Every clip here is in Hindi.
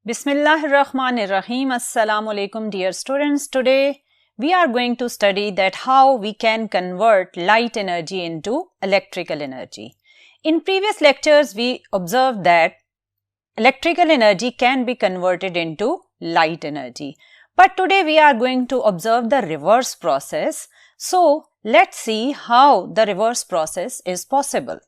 Bismillahirrahmanirrahim. Assalamu alaikum dear students. Today we are going to study that how we can convert light energy into electrical energy. In previous lectures we observed that electrical energy can be converted into light energy. But today we are going to observe the reverse process. So let's see how the reverse process is possible.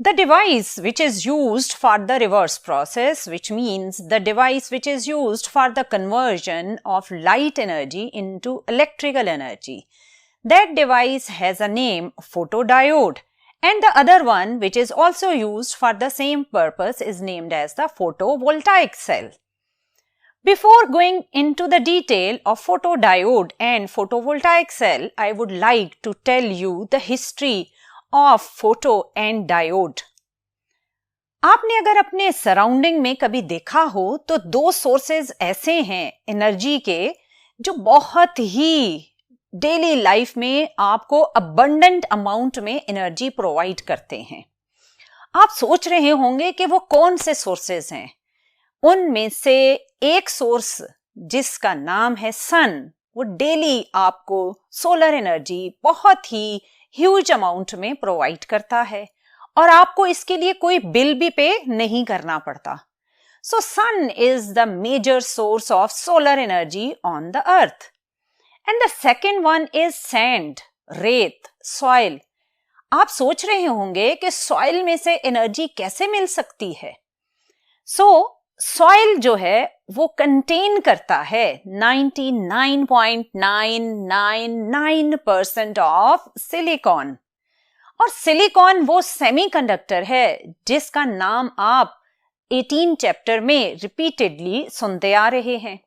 The device which is used for the reverse process, which means the device which is used for the conversion of light energy into electrical energy, that device has a name photodiode, and the other one which is also used for the same purpose is named as the photovoltaic cell. Before going into the detail of photodiode and photovoltaic cell, I would like to tell you the history of photo and diode. आपने अगर अपने सराउंडिंग में कभी देखा हो तो दो सोर्सेज ऐसे हैं एनर्जी के जो बहुत ही डेली लाइफ में आपको अबंडेंट अमाउंट में एनर्जी प्रोवाइड करते हैं. आप सोच रहे होंगे कि वो कौन से सोर्सेज हैं. उनमें से एक सोर्स जिसका नाम है सन, वो डेली आपको सोलर एनर्जी बहुत ही ह्यूज अमाउंट में प्रोवाइड करता है और आपको इसके लिए कोई बिल भी पे नहीं करना पड़ता. So sun is the major source of solar energy on the earth. And the second one is sand, रेत, सॉइल. आप सोच रहे होंगे कि सॉइल में से एनर्जी कैसे मिल सकती है. सो सॉइल जो है वो कंटेन करता है 99.999% ऑफ सिलिकॉन. और सिलिकॉन वो सेमीकंडक्टर है जिसका नाम आप 18 चैप्टर में रिपीटेडली सुनते आ रहे हैं.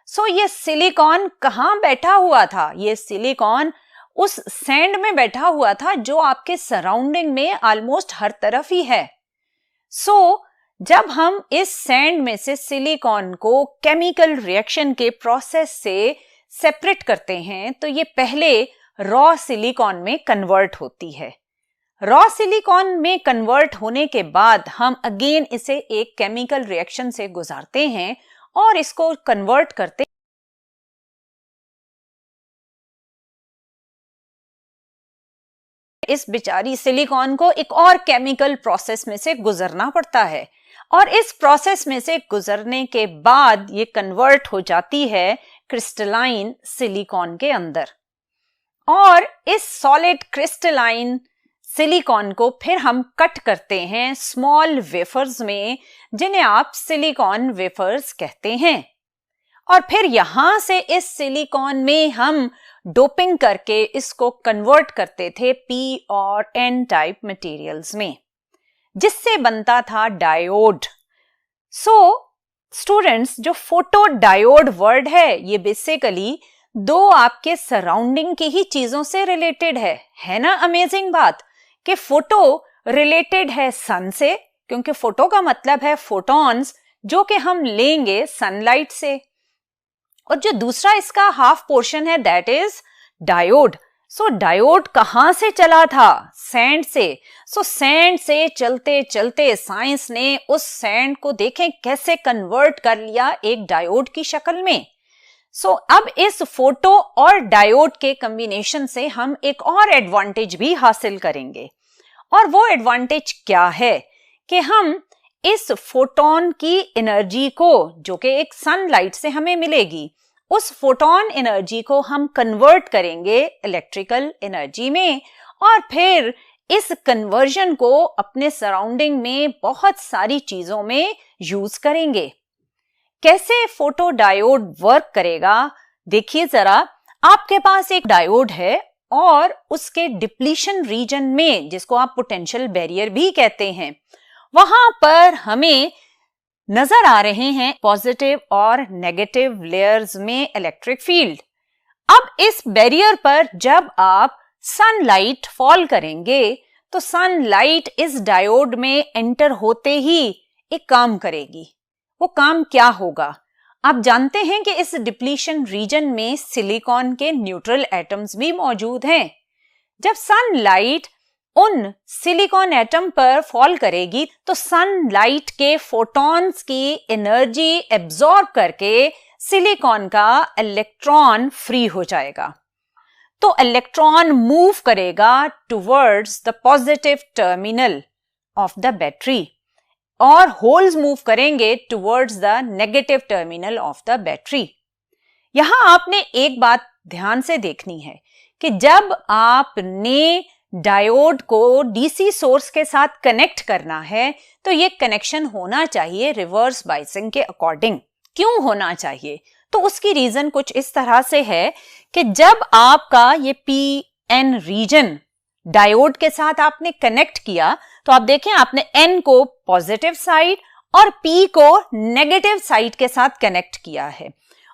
सो ये सिलिकॉन कहाँ बैठा हुआ था? ये सिलिकॉन उस सैंड में बैठा हुआ था जो आपके सराउंडिंग में ऑलमोस्ट हर तरफ ही है. सो जब हम इस सैंड में से सिलिकॉन को केमिकल रिएक्शन के प्रोसेस से सेपरेट करते हैं तो ये पहले रॉ सिलिकॉन में कन्वर्ट होती है. रॉ सिलिकॉन में कन्वर्ट होने के बाद हम अगेन इसे एक केमिकल रिएक्शन से गुजारते हैं और इसको कन्वर्ट करते इस बेचारी सिलिकॉन को एक और केमिकल प्रोसेस में से गुजरना पड़ता है और इस प्रोसेस में से गुजरने के बाद ये कन्वर्ट हो जाती है क्रिस्टलाइन सिलिकॉन के अंदर. और इस सॉलिड क्रिस्टलाइन सिलिकॉन को फिर हम कट करते हैं स्मॉल वेफर्स में जिन्हें आप सिलिकॉन वेफर्स कहते हैं. और फिर यहां से इस सिलिकॉन में हम डोपिंग करके इसको कन्वर्ट करते थे पी और एन टाइप मटेरियल्स में जिससे बनता था डायोड. सो स्टूडेंट्स, जो फोटो डायोड वर्ड है ये बेसिकली दो आपके सराउंडिंग की ही चीजों से रिलेटेड है ना. अमेजिंग बात कि फोटो रिलेटेड है सन से, क्योंकि फोटो का मतलब है फोटॉन्स जो कि हम लेंगे सनलाइट से. और जो दूसरा इसका हाफ पोर्शन है that is diode. So diode कहां से चला था? सैंड से. सो सैंड से चलते चलते साइंस ने उस सैंड को देखें कैसे कन्वर्ट कर लिया एक डायोड की शक्ल में. सो अब इस फोटो और डायोड के कॉम्बिनेशन से हम एक और एडवांटेज भी हासिल करेंगे. और वो एडवांटेज क्या है कि हम इस फोटोन की एनर्जी को जो कि एक सनलाइट से हमें मिलेगी, उस फोटोन एनर्जी को हम कन्वर्ट करेंगे इलेक्ट्रिकल एनर्जी में और फिर इस कन्वर्जन को अपने सराउंडिंग में बहुत सारी चीजों में यूज करेंगे. कैसे फोटो डायोड वर्क करेगा देखिए जरा. आपके पास एक डायोड है और उसके डिप्लीशन रीजन में, जिसको आप पोटेंशियल बैरियर भी कहते हैं, वहां पर हमें नजर आ रहे हैं पॉजिटिव और नेगेटिव लेयर्स में इलेक्ट्रिक फील्ड. अब इस बैरियर पर जब आप सनलाइट फॉल करेंगे तो सनलाइट इस डायोड में एंटर होते ही एक काम करेगी. वो काम क्या होगा? आप जानते हैं कि इस डिप्लीशन रीजन में सिलिकॉन के न्यूट्रल एटम्स भी मौजूद हैं. जब सनलाइट उन सिलिकॉन एटम पर फॉल करेगी तो सनलाइट के फोटॉन्स की एनर्जी एब्जॉर्ब करके सिलिकॉन का इलेक्ट्रॉन फ्री हो जाएगा। तो इलेक्ट्रॉन मूव करेगा towards the positive terminal of the battery और होल्स मूव करेंगे towards the negative terminal of the battery. यहां आपने एक बात ध्यान से देखनी है कि जब आपने डायोड को डीसी सोर्स के साथ कनेक्ट करना है तो ये कनेक्शन होना चाहिए रिवर्स बायसिंग के अकॉर्डिंग। क्यों होना चाहिए? तो उसकी रीजन कुछ इस तरह से है कि जब आपका ये पीएन रीजन डायोड के साथ आपने कनेक्ट किया तो आप देखें आपने एन को पॉजिटिव साइड और पी को नेगेटिव साइड के साथ कनेक्ट किया है।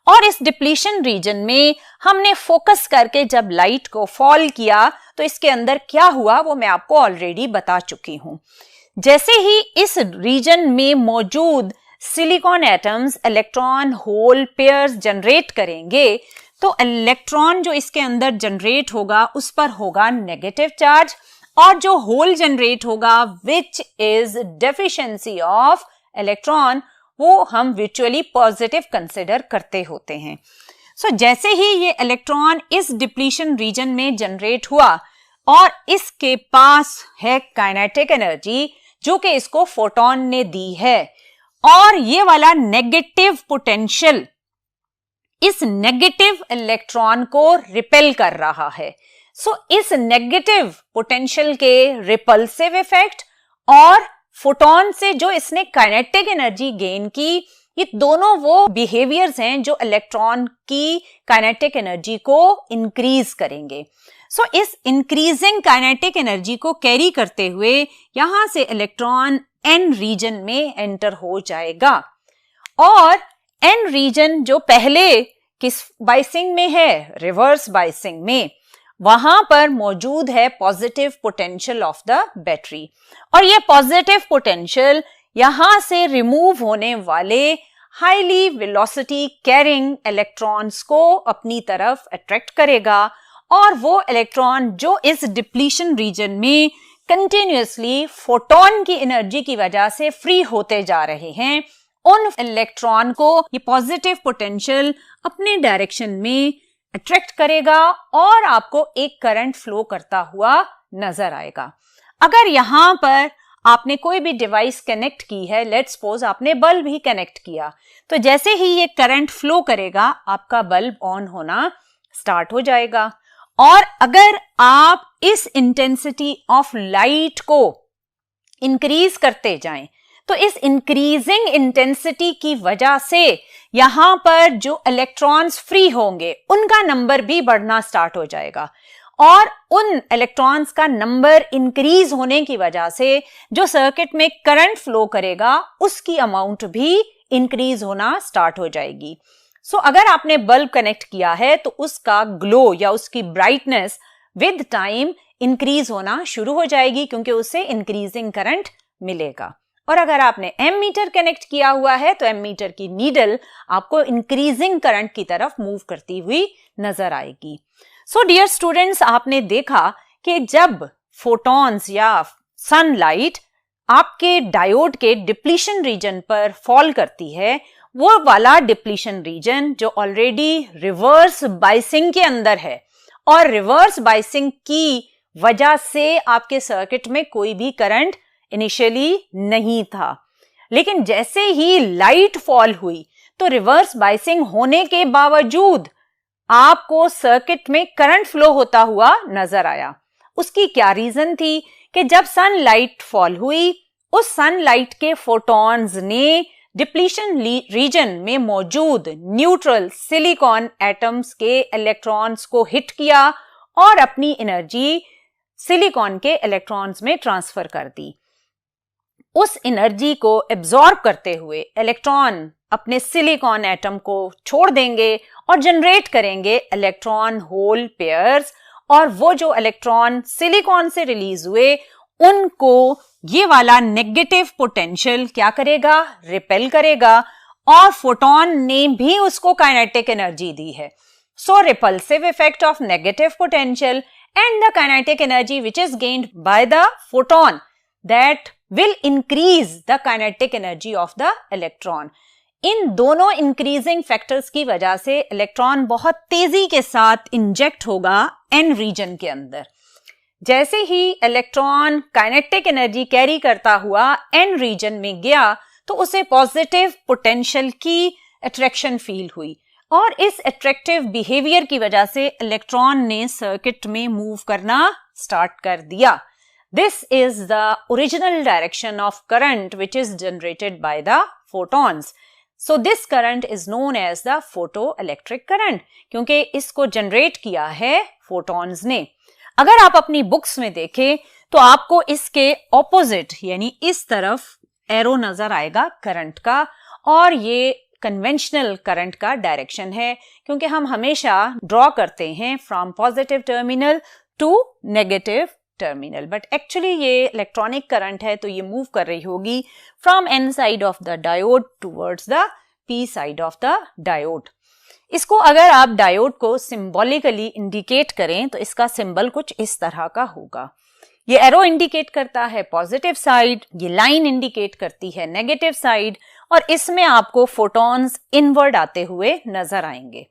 और इस डिप्लीशन रीजन में हमने फोकस करके जब लाइट को फॉल किया तो इसके अंदर क्या हुआ वो मैं आपको ऑलरेडी बता चुकी हूं। जैसे ही इस रीजन में मौजूद silicon atoms electron hole pairs generate करेंगे तो इलेक्ट्रॉन जो इसके अंदर जनरेट होगा उस पर होगा नेगेटिव चार्ज और जो होल जनरेट होगा which is deficiency of electron वो हम वर्चुअली पॉजिटिव कंसिडर करते होते हैं। सो जैसे ही ये इलेक्ट्रॉन इस डिप्लीशन रीजन में जनरेट हुआ और इसके पास है काइनेटिक एनर्जी जो कि इसको फोटोन ने दी है और ये वाला नेगेटिव पोटेंशियल इस नेगेटिव इलेक्ट्रॉन को रिपेल कर रहा है। सो इस नेगेटिव पोटेंशियल के रिपल्सिव इफेक्ट और फोटोन से जो इसने काइनेटिक एनर्जी गेन की ये दोनों वो बिहेवियर्स हैं जो इलेक्ट्रॉन की काइनेटिक एनर्जी को इंक्रीज करेंगे। सो इस इंक्रीजिंग काइनेटिक एनर्जी को कैरी करते हुए यहां से इलेक्ट्रॉन एन रीजन में एंटर हो जाएगा और एन रीजन जो पहले किस बायसिंग में है, रिवर्स बायसिंग में, वहां पर मौजूद है positive potential of the battery और ये पॉजिटिव पोटेंशियल यहां से रिमूव होने वाले हाईली वेलोसिटी कैरिंग इलेक्ट्रॉन्स को अपनी तरफ अट्रैक्ट करेगा और वो इलेक्ट्रॉन जो इस डिप्लीशन रीजन में कंटिन्यूअसली फोटोन की एनर्जी की वजह से फ्री होते जा रहे हैं उन इलेक्ट्रॉन को ये पॉजिटिव पोटेंशियल अपने डायरेक्शन में अट्रैक्ट करेगा और आपको एक करंट फ्लो करता हुआ नजर आएगा। अगर यहां पर आपने कोई भी डिवाइस कनेक्ट की है, लेट्स सपोज आपने बल्ब ही कनेक्ट किया, तो जैसे ही ये करंट फ्लो करेगा आपका बल्ब ऑन होना स्टार्ट हो जाएगा। और अगर आप इस इंटेंसिटी ऑफ लाइट को इंक्रीज करते जाएं तो इस इंक्रीजिंग इंटेंसिटी की वजह से यहां पर जो इलेक्ट्रॉन्स फ्री होंगे उनका नंबर भी बढ़ना स्टार्ट हो जाएगा और उन इलेक्ट्रॉन्स का नंबर इंक्रीज होने की वजह से जो सर्किट में करंट फ्लो करेगा उसकी अमाउंट भी इंक्रीज होना स्टार्ट हो जाएगी। सो अगर आपने बल्ब कनेक्ट किया है तो उसका ग्लो या उसकी ब्राइटनेस विद टाइम इंक्रीज होना शुरू हो जाएगी क्योंकि उससे इंक्रीजिंग करंट मिलेगा। और अगर आपने एमीटर कनेक्ट किया हुआ है तो एमीटर की नीडल आपको इंक्रीजिंग करंट की तरफ मूव करती हुई नजर आएगी। सो डियर स्टूडेंट्स, आपने देखा कि जब फोटॉन्स या सनलाइट आपके डायोड के डिप्लीशन रीजन पर फॉल करती है, वो वाला डिप्लीशन रीजन जो ऑलरेडी रिवर्स बायसिंग के अंदर है और रिवर्स बायसिंग की वजह से आपके सर्किट में कोई भी करंट इनिशियली नहीं था, लेकिन जैसे ही लाइट फॉल हुई तो रिवर्स बायसिंग होने के बावजूद आपको सर्किट में करंट फ्लो होता हुआ नजर आया। उसकी क्या रीजन थी कि जब सनलाइट फॉल हुई उस सनलाइट के फोटॉन्स ने डिप्लीशन रीजन में मौजूद न्यूट्रल सिलिकॉन एटम्स के इलेक्ट्रॉन्स को हिट किया और अपनी एनर्जी सिलिकॉन के इलेक्ट्रॉन्स में ट्रांसफर कर दी। उस एनर्जी को एब्जॉर्ब करते हुए इलेक्ट्रॉन अपने सिलिकॉन एटम को छोड़ देंगे और जनरेट करेंगे इलेक्ट्रॉन होल पेयर्स और वो जो इलेक्ट्रॉन सिलिकॉन से रिलीज हुए उनको ये वाला नेगेटिव पोटेंशियल क्या करेगा, रिपेल करेगा और फोटोन ने भी उसको काइनेटिक एनर्जी दी है। So repulsive effect of negative potential and the kinetic energy which is gained by the photon that will increase the kinetic energy of the electron. इन दोनों इंक्रीजिंग फैक्टर्स की वजह से इलेक्ट्रॉन बहुत तेजी के साथ इंजेक्ट होगा n रीजन के अंदर. जैसे ही इलेक्ट्रॉन काइनेटिक एनर्जी कैरी करता हुआ n रीजन में गया तो उसे पॉजिटिव पोटेंशियल की अट्रैक्शन फील हुई और इस अट्रैक्टिव बिहेवियर की वजह से इलेक्ट्रॉन ने सर्किट में मूव करना स्टार्ट कर दिया. This is the original direction of current which is generated by the photons. So this current is known as the photoelectric current क्योंकि इसको जनरेट किया है फोटॉन्स ने. अगर आप अपनी बुक्स में देखें तो आपको इसके ऑपोजिट यानी इस तरफ एरो नजर आएगा करंट का और ये कन्वेंशनल करंट का डायरेक्शन है क्योंकि हम हमेशा ड्रॉ करते हैं from positive terminal to negative terminal, but actually ये इलेक्ट्रॉनिक करंट है तो ये मूव कर रही होगी from N side of the diode towards the P side of the diode. इसको अगर आप डायोड को सिंबॉलिकली इंडिकेट करें तो इसका सिंबल कुछ इस तरह का होगा. ये एरो इंडिकेट करता है पॉजिटिव साइड, ये लाइन इंडिकेट करती है नेगेटिव साइड और इसमें आपको फोटॉन्स इनवर्ड आते हुए नजर आएंगे.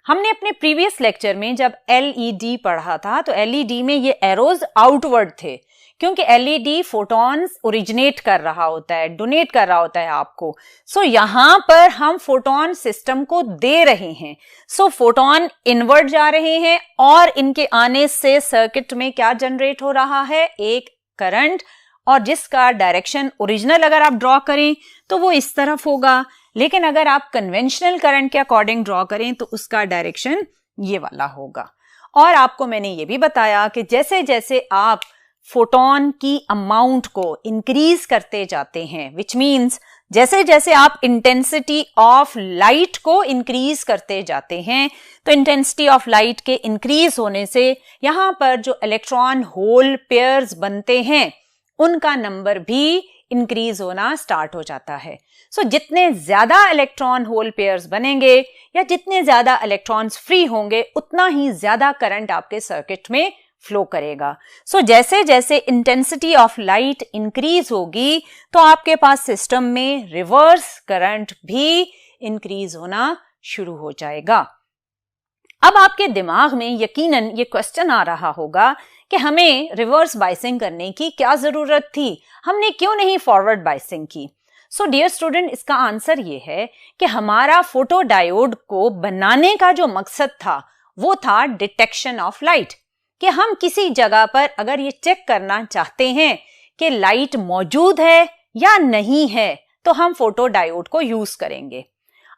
हमने अपने प्रीवियस लेक्चर में जब एलईडी पढ़ा था तो एलईडी में ये एरोज आउटवर्ड थे क्योंकि एलईडी फोटॉन्स ओरिजिनेट कर रहा होता है, डोनेट कर रहा होता है आपको. सो यहां पर हम फोटॉन सिस्टम को दे रहे हैं. सो फोटॉन इनवर्ड जा रहे हैं और इनके आने से सर्किट में क्या जनरेट हो रहा है, एक करंट, और जिसका डायरेक्शन ओरिजिनल अगर आप ड्रॉ करें तो वो इस तरफ होगा, लेकिन अगर आप कन्वेंशनल करंट के अकॉर्डिंग ड्रॉ करें तो उसका डायरेक्शन ये वाला होगा. और आपको मैंने ये भी बताया कि जैसे जैसे आप फोटॉन की अमाउंट को इंक्रीज करते जाते हैं, विच मीन्स जैसे जैसे आप इंटेंसिटी ऑफ लाइट को इंक्रीज करते जाते हैं तो इंटेंसिटी ऑफ लाइट के इंक्रीज होने से यहां पर जो इलेक्ट्रॉन होल पेयर्स बनते हैं उनका नंबर भी इंक्रीज होना स्टार्ट हो जाता है. सो जितने ज्यादा इलेक्ट्रॉन होल पेयर्स बनेंगे या जितने ज्यादा इलेक्ट्रॉन्स फ्री होंगे उतना ही ज्यादा करंट आपके सर्किट में फ्लो करेगा. सो जैसे जैसे इंटेंसिटी ऑफ लाइट इंक्रीज होगी तो आपके पास सिस्टम में रिवर्स करंट भी इंक्रीज होना शुरू हो जाएगा. अब आपके दिमाग में यकीनन ये क्वेश्चन आ रहा होगा कि हमें रिवर्स बायसिंग करने की क्या जरूरत थी, हमने क्यों नहीं फॉरवर्ड बायसिंग की. सो डियर स्टूडेंट, इसका आंसर ये है कि हमारा फोटो डायोड को बनाने का जो मकसद था वो था डिटेक्शन ऑफ लाइट, कि हम किसी जगह पर अगर ये चेक करना चाहते हैं कि लाइट मौजूद है या नहीं है तो हम फोटो डायोड को यूज करेंगे.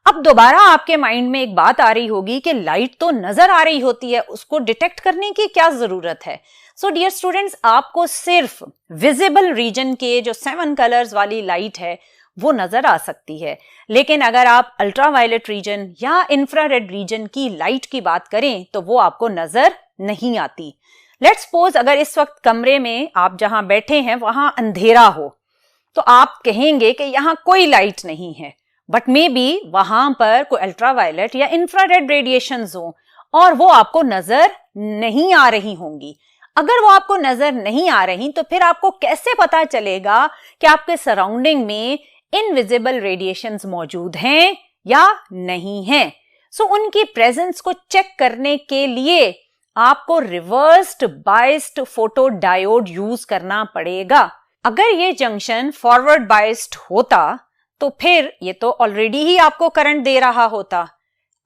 अब दोबारा आपके माइंड में एक बात आ रही होगी कि लाइट तो नजर आ रही होती है, उसको डिटेक्ट करने की क्या जरूरत है. सो डियर स्टूडेंट्स, आपको सिर्फ विजिबल रीजन के जो 7 कलर्स वाली लाइट है वो नजर आ सकती है, लेकिन अगर आप अल्ट्रावायलेट रीजन या इंफ्रारेड रीजन की लाइट की बात करें तो वो आपको नजर नहीं आती. लेट्स सपोज अगर इस वक्त कमरे में आप जहां बैठे हैं वहां अंधेरा हो तो आप कहेंगे कि यहां कोई लाइट नहीं है, बट मे बी वहां पर कोई अल्ट्रावायलेट या इंफ्रारेड रेडिएशंस हो और वो आपको नजर नहीं आ रही होंगी. अगर वो आपको नजर नहीं आ रही तो फिर आपको कैसे पता चलेगा कि आपके सराउंडिंग में इनविजिबल रेडिएशंस मौजूद हैं या नहीं हैं. सो उनकी प्रेजेंस को चेक करने के लिए आपको reversed biased photo diode use करना पड़ेगा. अगर ये जंक्शन फॉरवर्ड बायस्ड होता तो फिर ये तो ऑलरेडी ही आपको करंट दे रहा होता.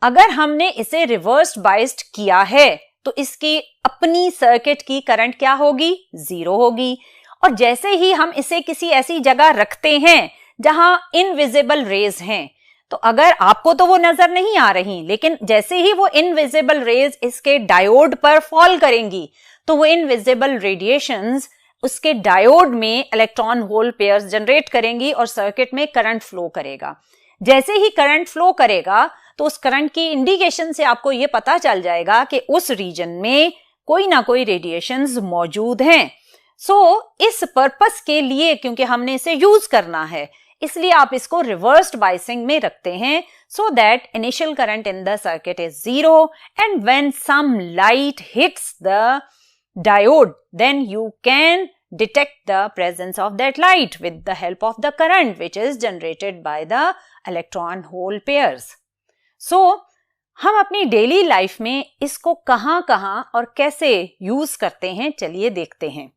अगर हमने इसे रिवर्स्ड बायस्ड किया है तो इसकी अपनी सर्किट की करंट क्या होगी, 0 होगी. और जैसे ही हम इसे किसी ऐसी जगह रखते हैं जहां इनविजिबल रेज हैं तो अगर आपको तो वो नजर नहीं आ रही, लेकिन जैसे ही वो इनविजिबल रेज इसके डायोड पर फॉल करेंगी तो वो इनविजिबल रेडिएशंस उसके डायोड में इलेक्ट्रॉन होल पेयर्स जनरेट करेंगी और सर्किट में करंट फ्लो करेगा. जैसे ही करंट फ्लो करेगा तो उस करंट की इंडिकेशन से आपको ये पता चल जाएगा कि उस रीजन में कोई ना कोई रेडिएशंस मौजूद हैं. सो इस पर्पस के लिए, क्योंकि हमने इसे यूज करना है, इसलिए आप इसको रिवर्स्ड बायसिंग में रखते हैं so that initial current in the circuit is 0 and when some light hits the diode, then you can detect the presence of that light with the help of the current which is generated by the electron hole pairs. So, हम अपनी डेली लाइफ में इसको कहां कहां और कैसे यूज करते हैं, चलिए देखते हैं.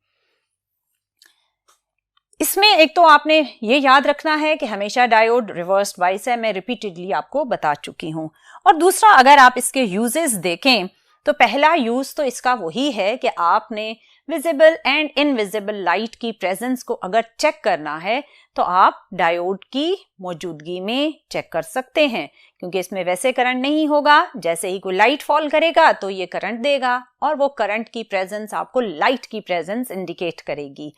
इसमें एक तो आपने ये याद रखना है कि हमेशा डायोड रिवर्स बायस है, मैं रिपीटेडली आपको बता चुकी हूं. और दूसरा, अगर आप इसके यूजेस देखें तो पहला यूज तो इसका वही है कि आपने विजिबल एंड इनविजिबल लाइट की प्रेजेंस को अगर चेक करना है तो आप डायोड की मौजूदगी में चेक कर सकते हैं, क्योंकि इसमें वैसे करंट नहीं होगा. जैसे ही कोई लाइट फॉल करेगा तो ये करंट देगा और वो करंट की प्रेजेंस आपको लाइट की प्रेजेंस इंडिकेट करेगी.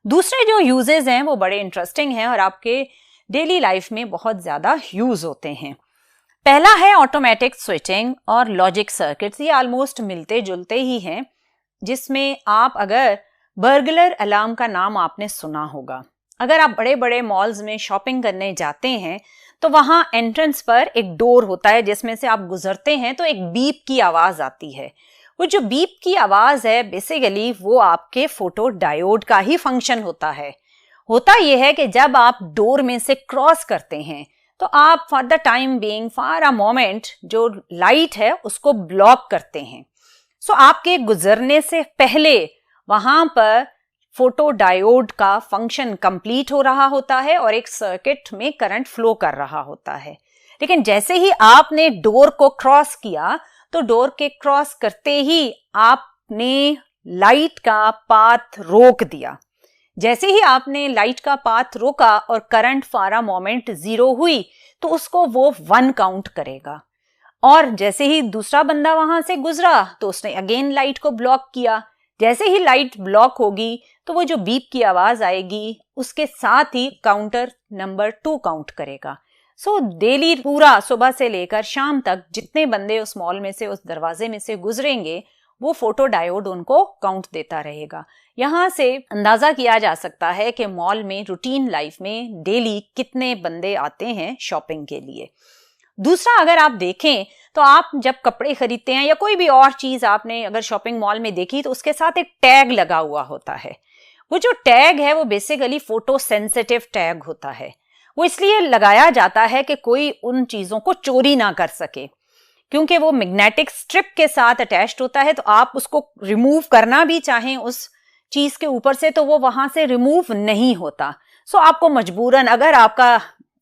दूसरे जो यूजेस हैं वो बड़े इंटरेस्टिंग हैं और आपके डेली लाइफ में बहुत ज्यादा यूज होते हैं. पहला है ऑटोमेटिक स्विचिंग और लॉजिक सर्किट्स. ये ऑलमोस्ट मिलते जुलते ही हैं, जिसमें आप अगर बर्गलर अलार्म का नाम आपने सुना होगा. अगर आप बड़े बड़े मॉल्स में शॉपिंग करने जाते हैं तो वहां एंट्रेंस पर एक डोर होता है जिसमें से आप गुजरते हैं तो एक बीप की आवाज आती है. वो जो बीप की आवाज है बेसिकली वो आपके फोटो डायोड का ही फंक्शन होता है. होता यह है कि जब आप डोर में से क्रॉस करते हैं तो आप for the time being for a moment जो लाइट है उसको ब्लॉक करते हैं. सो आपके गुजरने से पहले वहां पर फोटो डायोड का फंक्शन कंप्लीट हो रहा होता है और एक सर्किट में करंट फ्लो कर रहा होता है. लेकिन जैसे ही आपने डोर को क्रॉस किया तो डोर के क्रॉस करते ही आपने लाइट का पाथ रोक दिया. जैसे ही आपने लाइट का पाथ रोका और करंट फॉर अ मोमेंट 0 हुई तो उसको वो 1 काउंट करेगा. और जैसे ही दूसरा बंदा वहां से गुजरा तो उसने अगेन लाइट को ब्लॉक किया. जैसे ही लाइट ब्लॉक होगी तो वो जो बीप की आवाज आएगी उसके साथ ही काउंटर नंबर 2 काउंट करेगा. सो डेली पूरा सुबह से लेकर शाम तक जितने बंदे उस मॉल में से उस दरवाजे में से गुजरेंगे वो फोटो डायोड उनको काउंट देता रहेगा. यहां से अंदाजा किया जा सकता है कि मॉल में रूटीन लाइफ में डेली कितने बंदे आते हैं शॉपिंग के लिए. दूसरा, अगर आप देखें तो आप जब कपड़े खरीदते हैं या कोई भी और चीज आपने अगर शॉपिंग मॉल में देखी तो उसके साथ एक टैग लगा हुआ होता है. वो जो टैग है वो बेसिकली फोटो सेंसिटिव टैग होता है. वो इसलिए लगाया जाता है कि कोई उन चीजों को चोरी ना कर सके, क्योंकि वो मैग्नेटिक स्ट्रिप के साथ अटैच्ड होता है. तो आप उसको रिमूव करना भी चाहें उस चीज के ऊपर से तो वो वहां से रिमूव नहीं होता. सो आपको मजबूरन, अगर आपका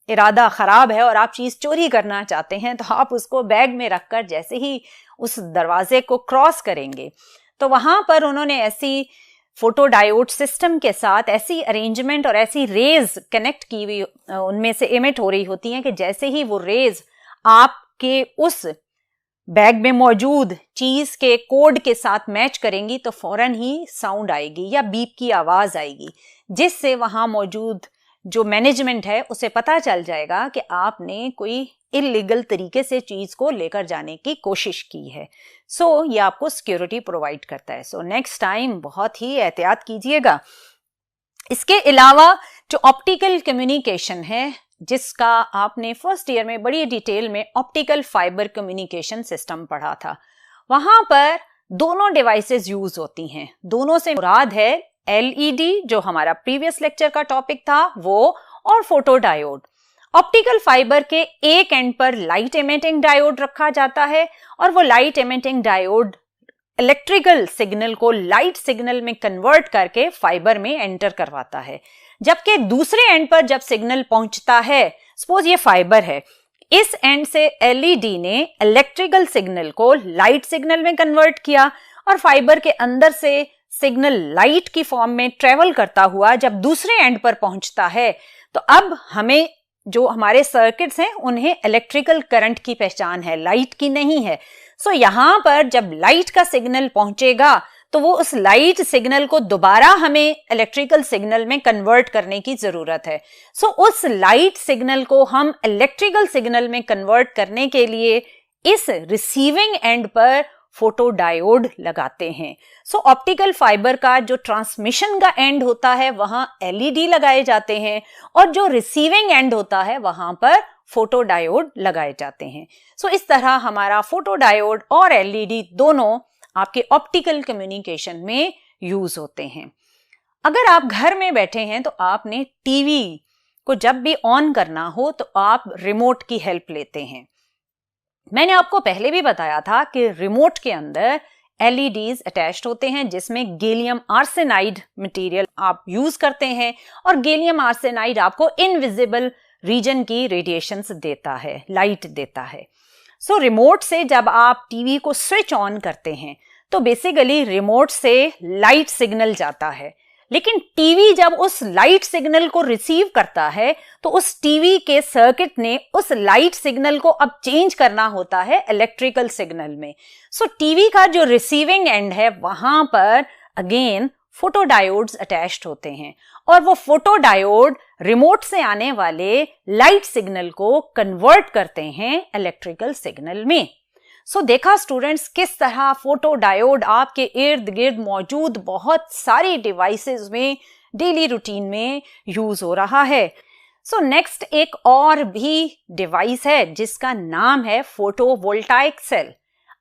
इरादा खराब है और आप चीज चोरी करना चाहते हैं तो आप उसको बैग में रखकर जैसे ही उस दरवाजे को क्रॉस करेंगे तो वहां पर उन्होंने ऐसी फोटो डायोड सिस्टम के साथ ऐसी अरेंजमेंट और ऐसी रेज कनेक्ट की हुई उनमें से इमिट हो रही होती हैं कि जैसे ही वो रेज आपके उस बैग में मौजूद चीज के कोड के साथ मैच करेंगी तो फौरन ही साउंड आएगी या बीप की आवाज आएगी, जिससे वहां मौजूद जो मैनेजमेंट है उसे पता चल जाएगा कि आपने कोई इलीगल तरीके से चीज को लेकर जाने की कोशिश की है. सो ये आपको सिक्योरिटी प्रोवाइड करता है. सो नेक्स्ट टाइम बहुत ही एहतियात कीजिएगा. इसके अलावा जो ऑप्टिकल कम्युनिकेशन है, जिसका आपने फर्स्ट ईयर में बड़ी डिटेल में ऑप्टिकल फाइबर कम्युनिकेशन सिस्टम पढ़ा था, वहां पर दोनों डिवाइसेस यूज होती हैं. दोनों से मुराद है LED जो हमारा प्रीवियस लेक्चर का टॉपिक था वो, और फोटो डायोड. ऑप्टिकल फाइबर के एक एंड पर लाइट एमिटिंग डायोड रखा जाता है और वो light emitting diode electrical signal को लाइट सिग्नल में कन्वर्ट करके फाइबर में एंटर करवाता है. जबकि दूसरे एंड पर जब सिग्नल पहुंचता है, सपोज ये फाइबर है, इस एंड से LED ने इलेक्ट्रिकल सिग्नल को लाइट सिग्नल में कन्वर्ट किया और फाइबर के अंदर से सिग्नल लाइट की फॉर्म में ट्रेवल करता हुआ जब दूसरे एंड पर पहुंचता है तो अब हमें जो हमारे सर्किट्स हैं उन्हें इलेक्ट्रिकल करंट की पहचान है, लाइट की नहीं है. सो यहां पर जब लाइट का सिग्नल पहुंचेगा तो वो उस लाइट सिग्नल को दोबारा हमें इलेक्ट्रिकल सिग्नल में कन्वर्ट करने की जरूरत है. सो उस लाइट सिग्नल को हम इलेक्ट्रिकल सिग्नल में कन्वर्ट करने के लिए इस रिसीविंग एंड पर फोटो डायोड लगाते हैं. सो ऑप्टिकल फाइबर का जो ट्रांसमिशन का एंड होता है वहां LED लगाए जाते हैं और जो रिसीविंग एंड होता है वहां पर फोटो डायोड लगाए जाते हैं. सो इस तरह हमारा फोटो डायोड और LED दोनों आपके ऑप्टिकल कम्युनिकेशन में यूज होते हैं। अगर आप घर में बैठे हैं तो आपने टीवी को जब भी ऑन करना हो तो आप रिमोट की हेल्प लेते हैं। मैंने आपको पहले भी बताया था कि रिमोट के अंदर LEDs अटैच्ड होते हैं जिसमें गैलियम आर्सेनाइड मटेरियल आप यूज करते हैं, और गैलियम आर्सेनाइड आपको इनविजिबल रीजन की रेडिएशंस देता है, लाइट देता है। सो रिमोट से जब आप टीवी को स्विच ऑन करते हैं तो बेसिकली रिमोट से लाइट सिग्नल जाता है, लेकिन टीवी जब उस लाइट सिग्नल को रिसीव करता है तो उस टीवी के सर्किट ने उस लाइट सिग्नल को अब चेंज करना होता है इलेक्ट्रिकल सिग्नल में। सो टीवी का जो रिसीविंग एंड है वहां पर अगेन फोटोडायोड्स अटैच्ड होते हैं, और वो फोटोडायोड रिमोट से आने वाले लाइट सिग्नल को कन्वर्ट करते हैं इलेक्ट्रिकल सिग्नल में। सो देखा स्टूडेंट्स किस तरह फोटोडायोड आपके इर्द गिर्द मौजूद बहुत सारी डिवाइसेस में डेली रूटीन में यूज हो रहा है। सो नेक्स्ट एक और भी डिवाइस है जिसका नाम है फोटोवोल्टाइक सेल।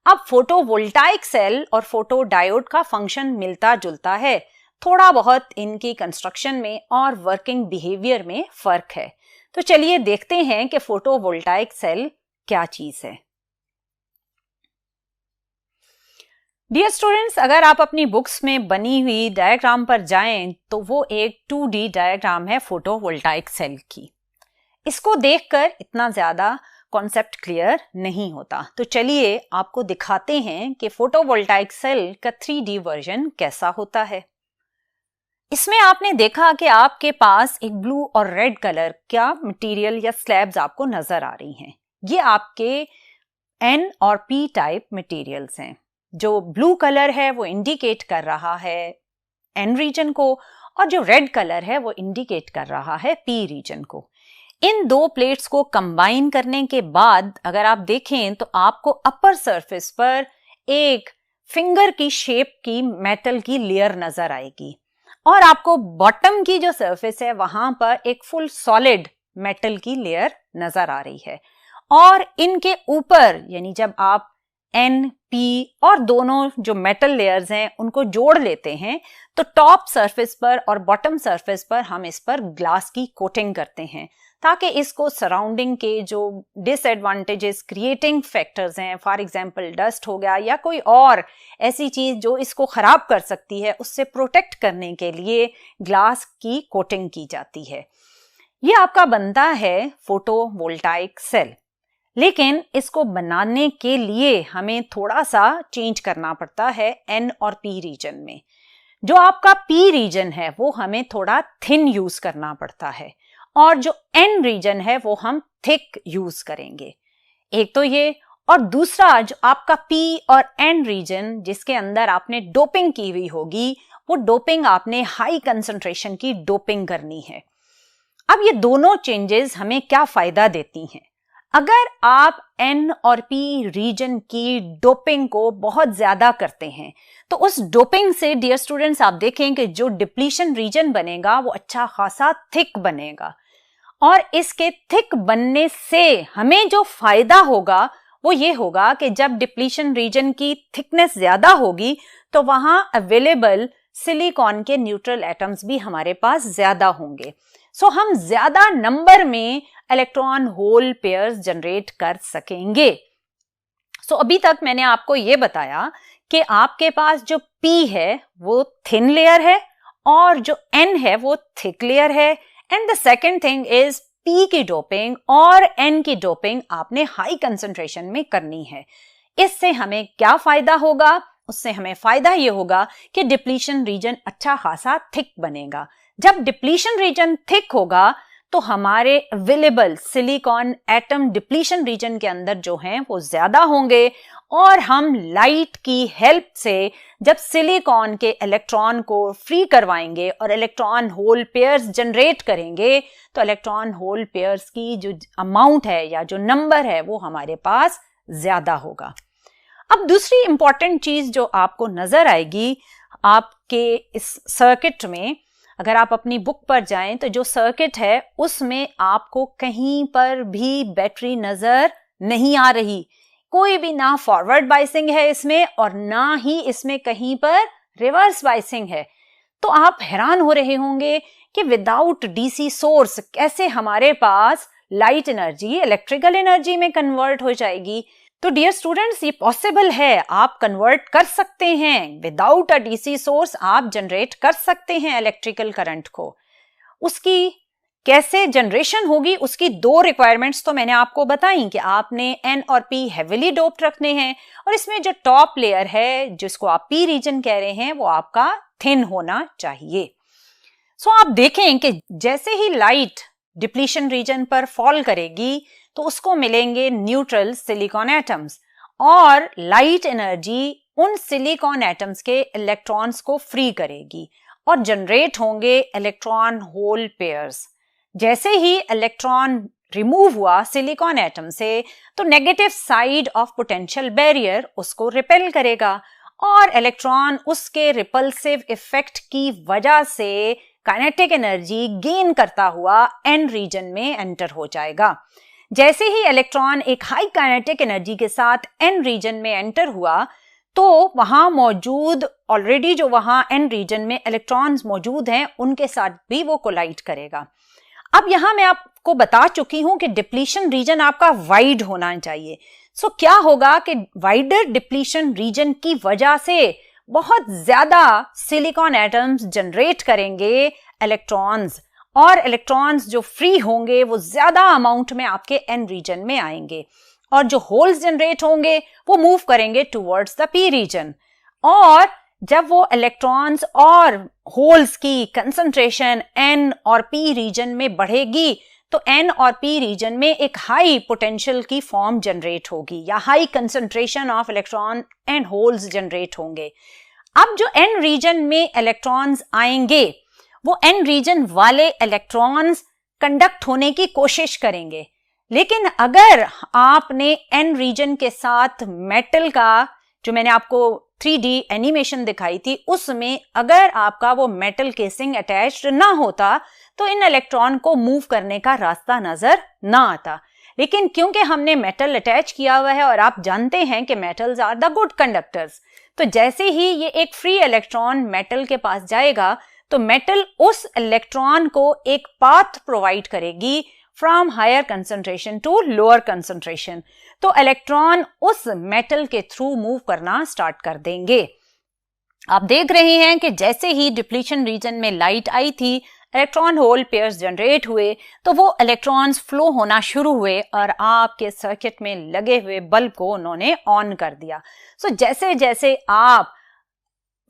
अब फोटोवोल्टाइक सेल और फोटोडायोड का फंक्शन मिलता जुलता है, थोड़ा बहुत इनकी कंस्ट्रक्शन में और वर्किंग बिहेवियर में फर्क है। तो चलिए देखते हैं कि फोटोवोल्टाइक सेल क्या चीज है। डियर स्टूडेंट्स, अगर आप अपनी बुक्स में बनी हुई डायग्राम पर जाएं तो वो एक 2D डायग्राम है फोटोवोल्टाइक सेल की। इसको देखकर इतना ज्यादा कॉन्सेप्ट क्लियर नहीं होता, तो चलिए आपको दिखाते हैं कि फोटोवोल्टाइक सेल का 3D वर्जन कैसा होता है। इसमें आपने देखा कि आपके पास एक ब्लू और रेड कलर का मटेरियल या स्लैब्स आपको नजर आ रही हैं। ये आपके N और P टाइप मटेरियल्स हैं। जो ब्लू कलर है वो इंडिकेट कर रहा है N रीजन को, और जो रेड कलर है वो इंडिकेट कर रहा है P रीजन को। इन दो प्लेट्स को कंबाइन करने के बाद अगर आप देखें तो आपको अपर सरफेस पर एक फिंगर की शेप की मेटल की लेयर नजर आएगी, और आपको बॉटम की जो सरफेस है वहां पर एक फुल सॉलिड मेटल की लेयर नजर आ रही है। और इनके ऊपर यानी जब आप N, P और दोनों जो मेटल लेयर्स हैं उनको जोड़ लेते हैं तो टॉप सरफेस पर और बॉटम सरफेस पर हम इस पर ग्लास की कोटिंग करते हैं, ताकि इसको सराउंडिंग के जो डिसएडवांटेजेस क्रिएटिंग फैक्टर्स हैं, फॉर एग्जांपल डस्ट हो गया या कोई और ऐसी चीज जो इसको खराब कर सकती है, उससे प्रोटेक्ट करने के लिए ग्लास की कोटिंग की जाती है। ये आपका बनता है फोटोवोल्टाइक सेल, लेकिन इसको बनाने के लिए हमें थोड़ा सा चेंज करना पड़ता है N और P रीजन में। जो आपका P रीजन है वो हमें थोड़ा थिन यूज करना पड़ता है, और जो N रीजन है वो हम थिक यूज करेंगे। एक तो ये, और दूसरा जो आपका P और N रीजन जिसके अंदर आपने डोपिंग की हुई होगी, वो डोपिंग आपने हाई कंसंट्रेशन की डोपिंग करनी है। अब ये दोनों चेंजेस हमें क्या फायदा देती हैं? अगर आप N और P रीजन की डोपिंग को बहुत ज्यादा करते हैं तो उस डोपिंग से डियर स्टूडेंट्स आप देखें कि जो डिप्लीशन रीजन बनेगा वो अच्छा खासा थिक बनेगा, और इसके थिक बनने से हमें जो फायदा होगा वो ये होगा कि जब डिप्लीशन रीजन की थिकनेस ज्यादा होगी तो वहां अवेलेबल सिलिकॉन के न्यूट्रल एटम्स भी हमारे पास ज्यादा होंगे। सो हम ज्यादा नंबर में इलेक्ट्रॉन होल पेयर्स जनरेट कर सकेंगे। सो अभी तक मैंने आपको ये बताया कि आपके पास जो P है वो थिन लेयर है और जो N है वो थिक लेयर है, and the second thing is P की डोपिंग और N की डोपिंग आपने हाई कंसंट्रेशन में करनी है। इससे हमें क्या फायदा होगा? उससे हमें फायदा ये होगा कि डिप्लीशन रीजन अच्छा खासा थिक बनेगा। जब डिप्लीशन रीजन थिक होगा तो हमारे available silicon atom depletion region के अंदर जो हैं वो ज्यादा होंगे, और हम लाइट की हेल्प से जब सिलिकॉन के इलेक्ट्रॉन को फ्री करवाएंगे और इलेक्ट्रॉन होल पेयर्स जनरेट करेंगे तो इलेक्ट्रॉन होल पेयर्स की जो अमाउंट है या जो नंबर है वो हमारे पास ज्यादा होगा। अब दूसरी इंपॉर्टेंट चीज जो आपको नजर आएगी आपके इस सर्किट में, अगर आप अपनी बुक पर जाएं तो जो सर्किट है उसमें आपको कहीं पर भी बैटरी नजर नहीं आ रही। कोई भी ना फॉरवर्ड बाइसिंग है इसमें और ना ही इसमें कहीं पर रिवर्स बाइसिंग है। तो आप हैरान हो रहे होंगे कि विदाउट डीसी सोर्स कैसे हमारे पास लाइट एनर्जी इलेक्ट्रिकल एनर्जी में कन्वर्ट हो जाएगी। तो डियर स्टूडेंट्स, ये पॉसिबल है, आप कन्वर्ट कर सकते हैं विदाउट अ डीसी सोर्स, आप जनरेट कर सकते हैं इलेक्ट्रिकल करंट को। उसकी कैसे जनरेशन होगी, उसकी दो रिक्वायरमेंट्स तो मैंने आपको बताई कि आपने N और P हेविली डोप्ड रखने हैं और इसमें जो टॉप लेयर है जिसको आप P रीजन कह रहे हैं वो आपका थिन होना चाहिए। सो आप देखें कि जैसे ही लाइट डिप्लीशन रीजन पर फॉल करेगी तो उसको मिलेंगे न्यूट्रल सिलिकॉन एटम्स और लाइट एनर्जी उन सिलिकॉन एटम्स के इलेक्ट्रॉन्स को फ्री करेगी और जनरेट होंगे इलेक्ट्रॉन होल पेयर्स। जैसे ही इलेक्ट्रॉन रिमूव हुआ सिलिकॉन एटम से तो negative side of potential barrier उसको रिपेल करेगा और इलेक्ट्रॉन उसके रिपल्सिव इफेक्ट की वजह से काइनेटिक एनर्जी गेन करता हुआ एन रीजन में एंटर हो जाएगा। जैसे ही इलेक्ट्रॉन एक हाई काइनेटिक एनर्जी के साथ एन रीजन में एंटर हुआ तो वहां मौजूद ऑलरेडी जो वहां एन रीजन में इलेक्ट्रॉन्स मौजूद हैं उनके साथ भी वो कोलाइड करेगा। अब यहां मैं आपको बता चुकी हूं कि डिप्लीशन रीजन आपका वाइड होना चाहिए। सो क्या होगा कि वाइडर डिप्लीशन रीजन की वजह से बहुत ज्यादा सिलिकॉन एटम्स जनरेट करेंगे इलेक्ट्रॉन्स और इलेक्ट्रॉन्स जो फ्री होंगे वो ज्यादा अमाउंट में आपके एन रीजन में आएंगे और जो होल्स जनरेट होंगे वो मूव करेंगे टुवर्ड्स द पी रीजन। और जब वो इलेक्ट्रॉन्स और होल्स की कंसंट्रेशन एन और पी रीजन में बढ़ेगी तो एन और पी रीजन में एक हाई पोटेंशियल की फॉर्म जनरेट होगी या high concentration of electron and holes generate होंगे। अब जो एन रीजन में इलेक्ट्रॉन्स आएंगे वो एन रीजन वाले इलेक्ट्रॉन्स कंडक्ट होने की कोशिश करेंगे, लेकिन अगर आपने एन रीजन के साथ मेटल का, जो मैंने आपको 3D एनिमेशन दिखाई थी, उसमें अगर आपका वो मेटल केसिंग अटैच्ड ना होता तो इन इलेक्ट्रॉन को मूव करने का रास्ता नजर ना आता। लेकिन क्योंकि हमने मेटल अटैच किया हुआ है और आप जानते हैं कि metals are the good conductors, तो जैसे ही ये एक फ्री इलेक्ट्रॉन मेटल के पास जाएगा तो मेटल उस इलेक्ट्रॉन को एक पाथ प्रोवाइड करेगी from higher concentration to lower concentration, तो इलेक्ट्रॉन उस मेटल के थ्रू मूव करना स्टार्ट कर देंगे। आप देख रहे हैं कि जैसे ही डिप्लीशन रीजन में लाइट आई थी, इलेक्ट्रॉन होल पेयर्स जनरेट हुए तो वो इलेक्ट्रॉन्स फ्लो होना शुरू हुए और आपके सर्किट में लगे हुए बल्ब को उन्होंने ऑन कर दिया। सो जैसे जैसे आप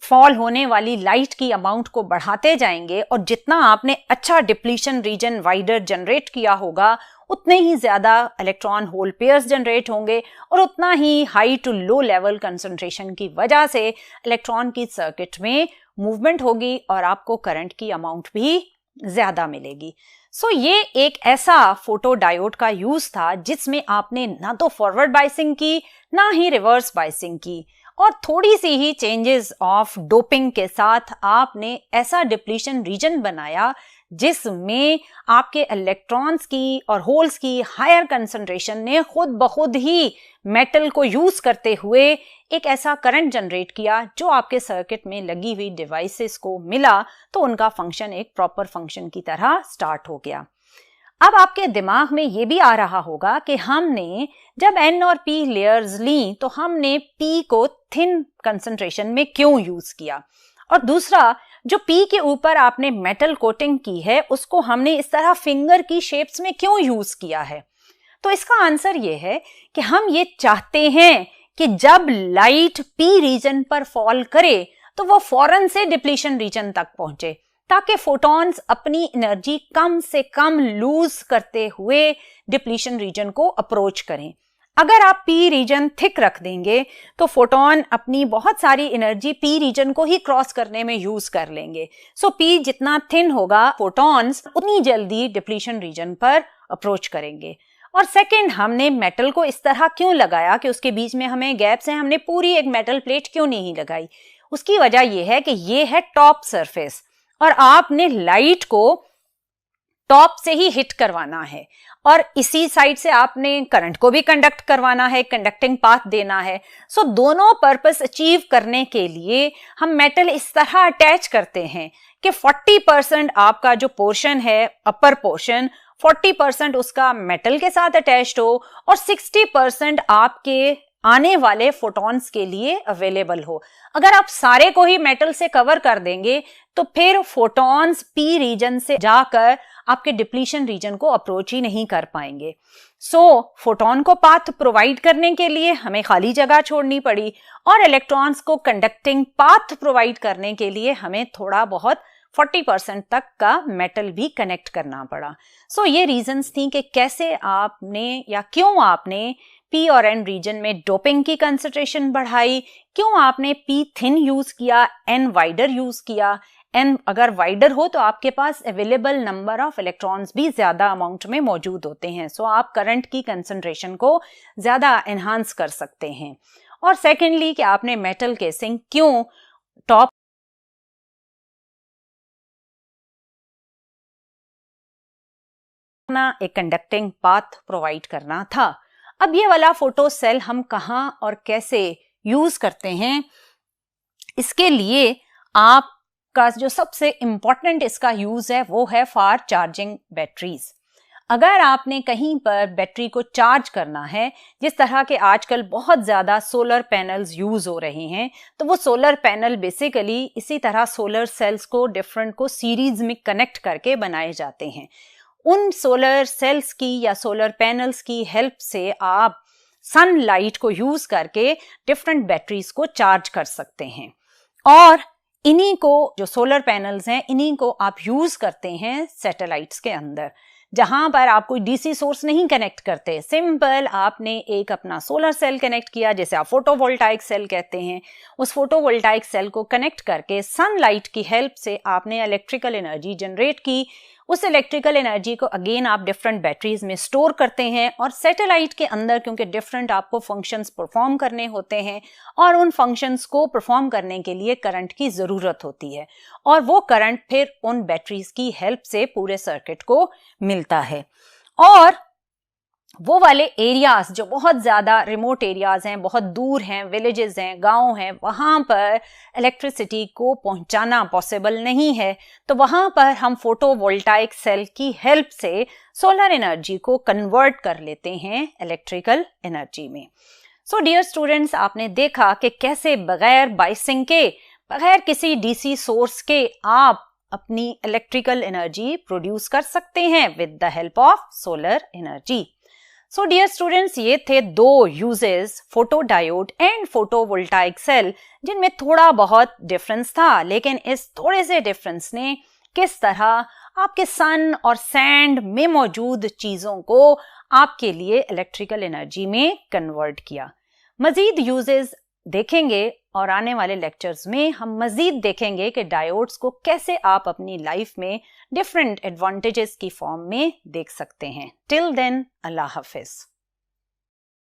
फॉल होने वाली लाइट की अमाउंट को बढ़ाते जाएंगे और जितना आपने अच्छा डिप्लीशन रीजन वाइडर जनरेट किया होगा उतने ही ज्यादा इलेक्ट्रॉन होल पेयर्स जनरेट होंगे और उतना ही high to low level concentration की वजह से इलेक्ट्रॉन की सर्किट में मूवमेंट होगी और आपको करंट की अमाउंट भी ज्यादा मिलेगी। सो ये एक ऐसा फोटो डायोड का यूज था जिसमें आपने ना तो फॉरवर्ड बाइसिंग की ना ही रिवर्स बाइसिंग की और थोड़ी सी ही चेंजेस ऑफ डोपिंग के साथ आपने ऐसा डिप्लीशन रीजन बनाया जिसमें आपके इलेक्ट्रॉन्स की और होल्स की हायर कंसंट्रेशन ने खुद ब खुद ही मेटल को यूज करते हुए एक ऐसा करंट जनरेट किया जो आपके सर्किट में लगी हुई डिवाइसेस को मिला तो उनका फंक्शन एक प्रॉपर फंक्शन की तरह स्टार्ट हो गया। अब आपके दिमाग में ये भी आ रहा होगा कि हमने जब N और P लेयर्स ली तो हमने P को थिन कंसंट्रेशन में क्यों यूज किया, और दूसरा जो P के ऊपर आपने मेटल कोटिंग की है उसको हमने इस तरह फिंगर की शेप्स में क्यों यूज किया है। तो इसका आंसर ये है कि हम ये चाहते हैं कि जब लाइट P रीजन पर फॉल करे तो वो फौरन से डिप्लीशन रीजन तक पहुंचे ताकि फोटॉन्स अपनी एनर्जी कम से कम लूज करते हुए डिप्लीशन रीजन को अप्रोच करें। अगर आप P रीजन थिक रख देंगे तो फोटोन अपनी बहुत सारी एनर्जी P रीजन को ही क्रॉस करने में यूज कर लेंगे। सो P जितना थिन होगा फोटॉन्स उतनी जल्दी डिप्लीशन रीजन पर अप्रोच करेंगे। और सेकंड, हमने मेटल को इस तरह क्यों लगाया कि उसके बीच में हमें गैप्स हैं, हमने पूरी एक मेटल प्लेट क्यों नहीं लगाई। उसकी वजह यह है कि ये है टॉप सरफेस और आपने लाइट को टॉप से ही हिट करवाना है और इसी साइड से आपने करंट को भी कंडक्ट करवाना है, कंडक्टिंग पाथ देना है। सो दोनों पर्पस अचीव करने के लिए हम मेटल इस तरह अटैच करते हैं कि 40% आपका जो पोर्शन है, अपर पोर्शन, 40% उसका मेटल के साथ अटैच्ड हो और 60% आपके आने वाले फोटॉन्स के लिए अवेलेबल हो। अगर आप सारे को ही मेटल से कवर कर देंगे तो फिर फोटॉन्स पी रीजन से जाकर आपके डिप्लीशन रीजन को अप्रोच ही नहीं कर पाएंगे। फोटॉन को पाथ प्रोवाइड करने के लिए हमें खाली जगह छोड़नी पड़ी और इलेक्ट्रॉन्स को कंडक्टिंग पाथ प्रोवाइड करने के लिए हमें थोड़ा बहुत 40% तक का मेटल भी कनेक्ट करना पड़ा। ये रीजंस थी कि कैसे आपने या क्यों आपने पी और एन रीजन में डोपिंग की कंसंट्रेशन बढ़ाई, क्यों आपने पी थिन यूज किया, एन वाइडर यूज किया। एन अगर वाइडर हो तो आपके पास अवेलेबल नंबर ऑफ इलेक्ट्रॉन्स भी ज्यादा अमाउंट में मौजूद होते हैं, आप करंट की कंसंट्रेशन को ज्यादा एनहांस कर सकते हैं। और सेकेंडली कि आपने मेटल केसिंग क्यों टॉप एक कंडक्टिंग पाथ प्रोवाइड करना था। अब ये वाला फोटो सेल हम कहां और कैसे यूज करते हैं, इसके लिए आपका जो सबसे इंपॉर्टेंट इसका यूज है वो है फॉर चार्जिंग बैटरीज। अगर आपने कहीं पर बैटरी को चार्ज करना है, जिस तरह के आजकल बहुत ज्यादा सोलर पैनल्स यूज हो रहे हैं, तो वो सोलर पैनल बेसिकली इसी तरह सोलर सेल्स को डिफरेंट को सीरीज में कनेक्ट करके बनाए जाते हैं। उन सोलर सेल्स की या सोलर पैनल्स की हेल्प से आप सनलाइट को यूज करके डिफरेंट बैटरीज को चार्ज कर सकते हैं। और इन्हीं को जो सोलर पैनल्स हैं, इन्हीं को आप यूज करते हैं सैटेलाइट्स के अंदर, जहां पर आप कोई डीसी सोर्स नहीं कनेक्ट करते। सिंपल आपने एक अपना सोलर सेल कनेक्ट किया, जैसे आप फोटोवोल्टाइक सेल कहते हैं। उस फोटोवोल्टाइक सेल को कनेक्ट करके सनलाइट की हेल्प से आपने इलेक्ट्रिकल एनर्जी जनरेट की। उस इलेक्ट्रिकल एनर्जी को अगेन आप डिफरेंट बैटरीज में स्टोर करते हैं और सैटेलाइट के अंदर क्योंकि डिफरेंट आपको फंक्शंस परफॉर्म करने होते हैं और उन फंक्शंस को परफॉर्म करने के लिए करंट की जरूरत होती है और वो करंट फिर उन बैटरीज की हेल्प से पूरे सर्किट को मिलता है। और वो वाले एरियाज जो बहुत ज्यादा रिमोट एरियाज हैं, बहुत दूर हैं, विलेजेस हैं, गांव हैं, वहां पर इलेक्ट्रिसिटी को पहुंचाना पॉसिबल नहीं है, तो वहां पर हम फोटोवोल्टाइक सेल की हेल्प से सोलर एनर्जी को कन्वर्ट कर लेते हैं इलेक्ट्रिकल एनर्जी में। डियर स्टूडेंट्स, आपने देखा कि कैसे बगैर बाइसिंग के, बगैर किसी डीसी सोर्स के आप अपनी इलेक्ट्रिकल एनर्जी प्रोड्यूस कर सकते हैं with the help of solar energy. Dear students, ये थे दो uses, photo diode and photovoltaic cell, जिनमें थोड़ा बहुत डिफरेंस था, लेकिन इस थोड़े से डिफरेंस ने किस तरह आपके सन और सैंड में मौजूद चीजों को आपके लिए इलेक्ट्रिकल एनर्जी में कन्वर्ट किया। मजीद यूजेस देखेंगे और आने वाले लेक्चर्स में हम मजीद देखेंगे कि डायोड्स को कैसे आप अपनी लाइफ में डिफरेंट एडवांटेजेस की फॉर्म में देख सकते हैं। टिल देन, अल्लाह हाफिज।